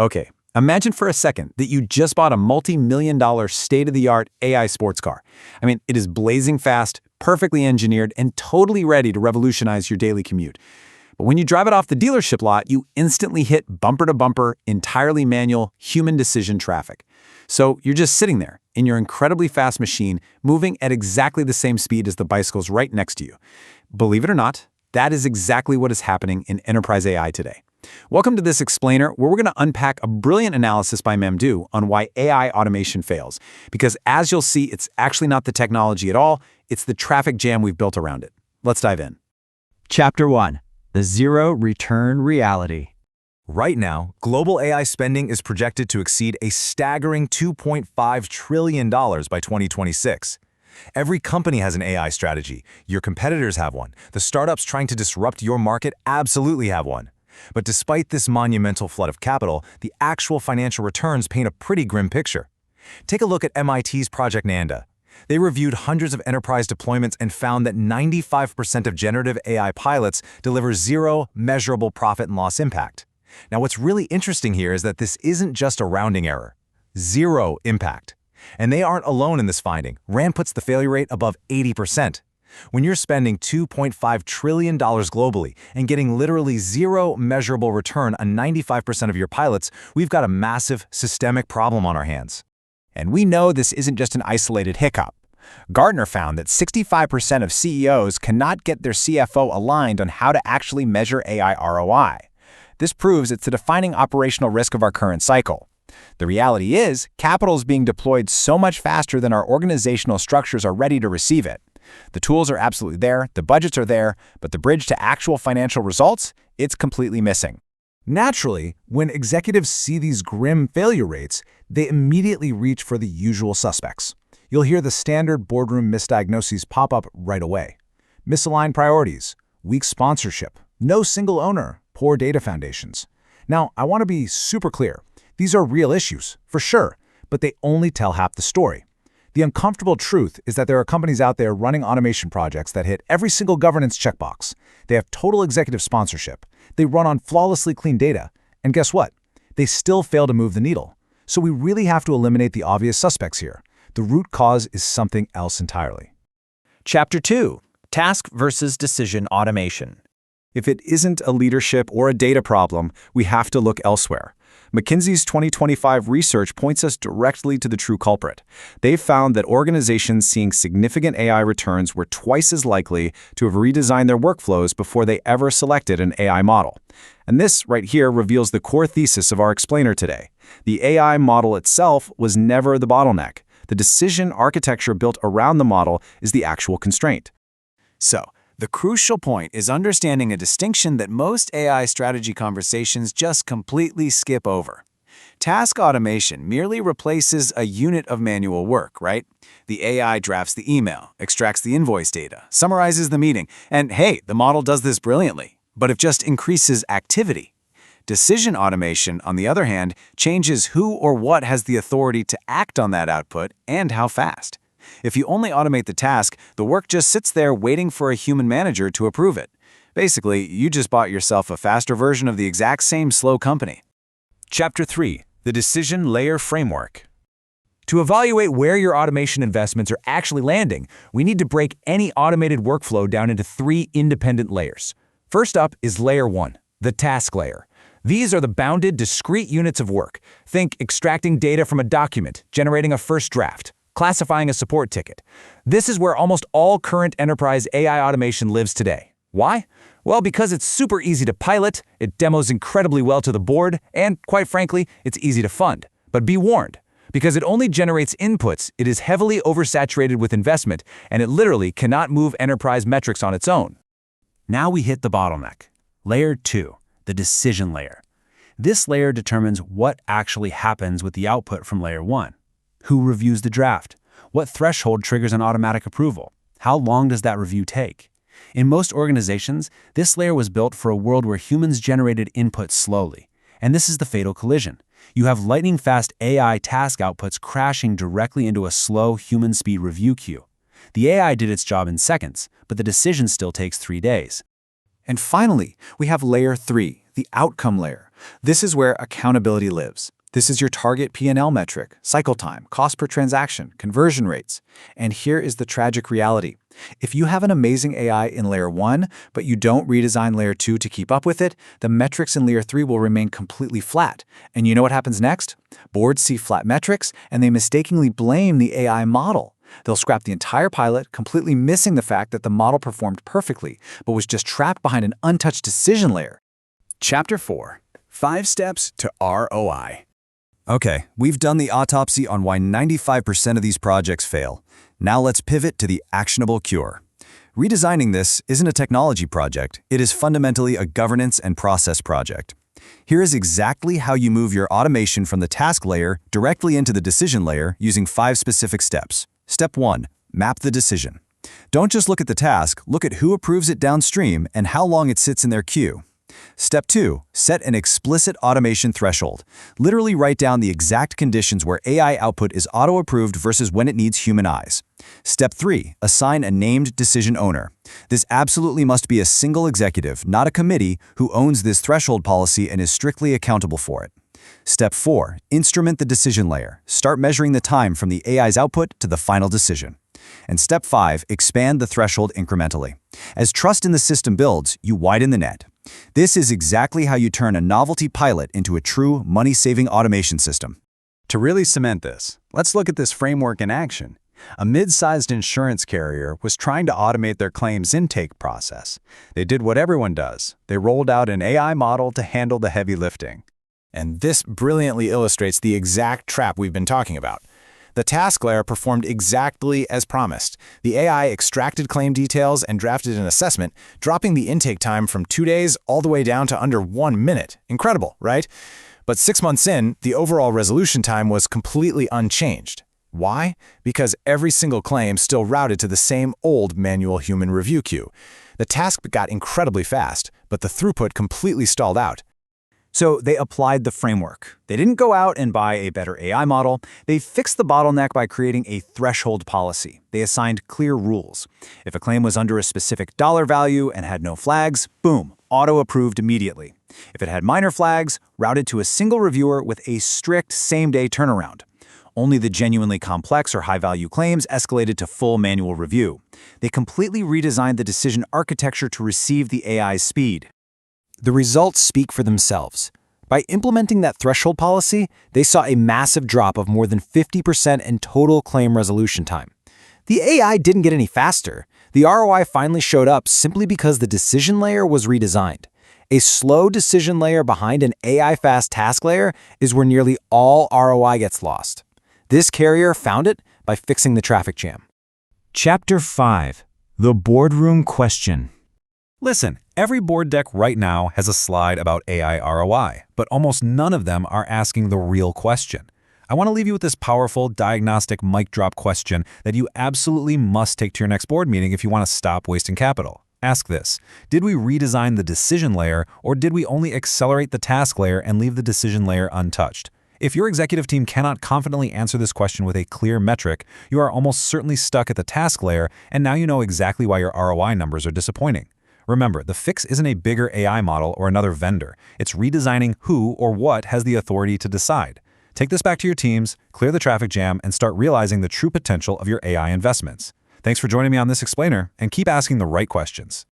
Okay, imagine for a second that you just bought a multi-million-dollar state-of-the-art AI sports car. I mean, it is blazing fast, perfectly engineered, and totally ready to revolutionize your daily commute. But when you drive it off the dealership lot, you instantly hit bumper-to-bumper, entirely manual, human decision traffic. So you're just sitting there in your incredibly fast machine, moving at exactly the same speed as the bicycles right next to you. Believe it or not, that is exactly what is happening in enterprise AI today. Welcome to this explainer, where we're going to unpack a brilliant analysis by Memdu on why AI automation fails. Because as you'll see, it's actually not the technology at all, it's the traffic jam we've built around it. Let's dive in. Chapter 1. The Zero Return Reality. Right now, global AI spending is projected to exceed a staggering $2.5 trillion by 2026. Every company has an AI strategy. Your competitors have one. The startups trying to disrupt your market absolutely have one. But despite this monumental flood of capital, the actual financial returns paint a pretty grim picture. Take a look at MIT's Project NANDA. They reviewed hundreds of enterprise deployments and found that 95% of generative AI pilots deliver zero measurable profit and loss impact. Now, what's really interesting here is that this isn't just a rounding error. Zero impact. And they aren't alone in this finding. RAND puts the failure rate above 80%. When you're spending $2.5 trillion globally and getting literally zero measurable return on 95% of your pilots, we've got a massive systemic problem on our hands. And we know this isn't just an isolated hiccup. Gartner found that 65% of CEOs cannot get their CFO aligned on how to actually measure AI ROI. This proves it's the defining operational risk of our current cycle. The reality is, capital is being deployed so much faster than our organizational structures are ready to receive it. The tools are absolutely there, the budgets are there, but the bridge to actual financial results, it's completely missing. Naturally, when executives see these grim failure rates, they immediately reach for the usual suspects. You'll hear the standard boardroom misdiagnoses pop up right away. Misaligned priorities, weak sponsorship, no single owner, poor data foundations. Now, I want to be super clear. These are real issues, for sure, but they only tell half the story. The uncomfortable truth is that there are companies out there running automation projects that hit every single governance checkbox. They have total executive sponsorship. They run on flawlessly clean data. And guess what? They still fail to move the needle. So we really have to eliminate the obvious suspects here. The root cause is something else entirely. Chapter 2. Task versus decision automation. If it isn't a leadership or a data problem, we have to look elsewhere. McKinsey's 2025 research points us directly to the true culprit. They've found that organizations seeing significant AI returns were twice as likely to have redesigned their workflows before they ever selected an AI model. And this right here reveals the core thesis of our explainer today. The AI model itself was never the bottleneck. The decision architecture built around the model is the actual constraint. So, the crucial point is understanding a distinction that most AI strategy conversations just completely skip over. Task automation merely replaces a unit of manual work, right? The AI drafts the email, extracts the invoice data, summarizes the meeting, and hey, the model does this brilliantly, but it just increases activity. Decision automation, on the other hand, changes who or what has the authority to act on that output and how fast. If you only automate the task, the work just sits there waiting for a human manager to approve it. Basically, you just bought yourself a faster version of the exact same slow company. Chapter 3. The Decision Layer Framework. To evaluate where your automation investments are actually landing, we need to break any automated workflow down into 3 independent layers. First up is Layer 1, the task layer. These are the bounded, discrete units of work. Think extracting data from a document, generating a first draft, classifying a support ticket. This is where almost all current enterprise AI automation lives today. Why? Well, because it's super easy to pilot, it demos incredibly well to the board, and quite frankly, it's easy to fund. But be warned, because it only generates inputs, it is heavily oversaturated with investment, and it literally cannot move enterprise metrics on its own. Now we hit the bottleneck. Layer 2, the decision layer. This layer determines what actually happens with the output from Layer 1. Who reviews the draft? What threshold triggers an automatic approval? How long does that review take? In most organizations, this layer was built for a world where humans generated input slowly. And this is the fatal collision. You have lightning-fast AI task outputs crashing directly into a slow human speed review queue. The AI did its job in seconds, but the decision still takes 3 days. And finally, we have Layer 3, the outcome layer, This is where accountability lives. This is your target P&L metric, cycle time, cost per transaction, conversion rates. And here is the tragic reality. If you have an amazing AI in Layer 1, but you don't redesign Layer 2 to keep up with it, the metrics in Layer 3 will remain completely flat. And you know what happens next? Boards see flat metrics, and they mistakenly blame the AI model. They'll scrap the entire pilot, completely missing the fact that the model performed perfectly, but was just trapped behind an untouched decision layer. Chapter 4. 5 Steps to ROI. Okay, we've done the autopsy on why 95% of these projects fail. Now let's pivot to the actionable cure. Redesigning this isn't a technology project, it is fundamentally a governance and process project. Here is exactly how you move your automation from the task layer directly into the decision layer using 5 specific steps. Step 1. Map the decision. Don't just look at the task, look at who approves it downstream and how long it sits in their queue. Step 2. Set an explicit automation threshold. Literally write down the exact conditions where AI output is auto-approved versus when it needs human eyes. Step 3. Assign a named decision owner. This absolutely must be a single executive, not a committee, who owns this threshold policy and is strictly accountable for it. Step 4. Instrument the decision layer. Start measuring the time from the AI's output to the final decision. And Step 5. Expand the threshold incrementally. As trust in the system builds, you widen the net. This is exactly how you turn a novelty pilot into a true money-saving automation system. To really cement this, let's look at this framework in action. A mid-sized insurance carrier was trying to automate their claims intake process. They did what everyone does. They rolled out an AI model to handle the heavy lifting. And this brilliantly illustrates the exact trap we've been talking about. The task layer performed exactly as promised. The AI extracted claim details and drafted an assessment, dropping the intake time from 2 days all the way down to under 1 minute. Incredible, right? But 6 months in, the overall resolution time was completely unchanged. Why? Because every single claim still routed to the same old manual human review queue. The task got incredibly fast, but the throughput completely stalled out. So they applied the framework. They didn't go out and buy a better AI model. They fixed the bottleneck by creating a threshold policy. They assigned clear rules. If a claim was under a specific dollar value and had no flags, boom, auto-approved immediately. If it had minor flags, routed to a single reviewer with a strict same-day turnaround. Only the genuinely complex or high-value claims escalated to full manual review. They completely redesigned the decision architecture to receive the AI's speed. The results speak for themselves. By implementing that threshold policy, they saw a massive drop of more than 50% in total claim resolution time. The AI didn't get any faster. The ROI finally showed up simply because the decision layer was redesigned. A slow decision layer behind an AI-fast task layer is where nearly all ROI gets lost. This carrier found it by fixing the traffic jam. Chapter 5. The Boardroom Question. Listen, every board deck right now has a slide about AI ROI, but almost none of them are asking the real question. I want to leave you with this powerful diagnostic mic drop question that you absolutely must take to your next board meeting if you want to stop wasting capital. Ask this: did we redesign the decision layer, or did we only accelerate the task layer and leave the decision layer untouched? If your executive team cannot confidently answer this question with a clear metric, you are almost certainly stuck at the task layer, and now you know exactly why your ROI numbers are disappointing. Remember, the fix isn't a bigger AI model or another vendor. It's redesigning who or what has the authority to decide. Take this back to your teams, clear the traffic jam, and start realizing the true potential of your AI investments. Thanks for joining me on this explainer, and keep asking the right questions.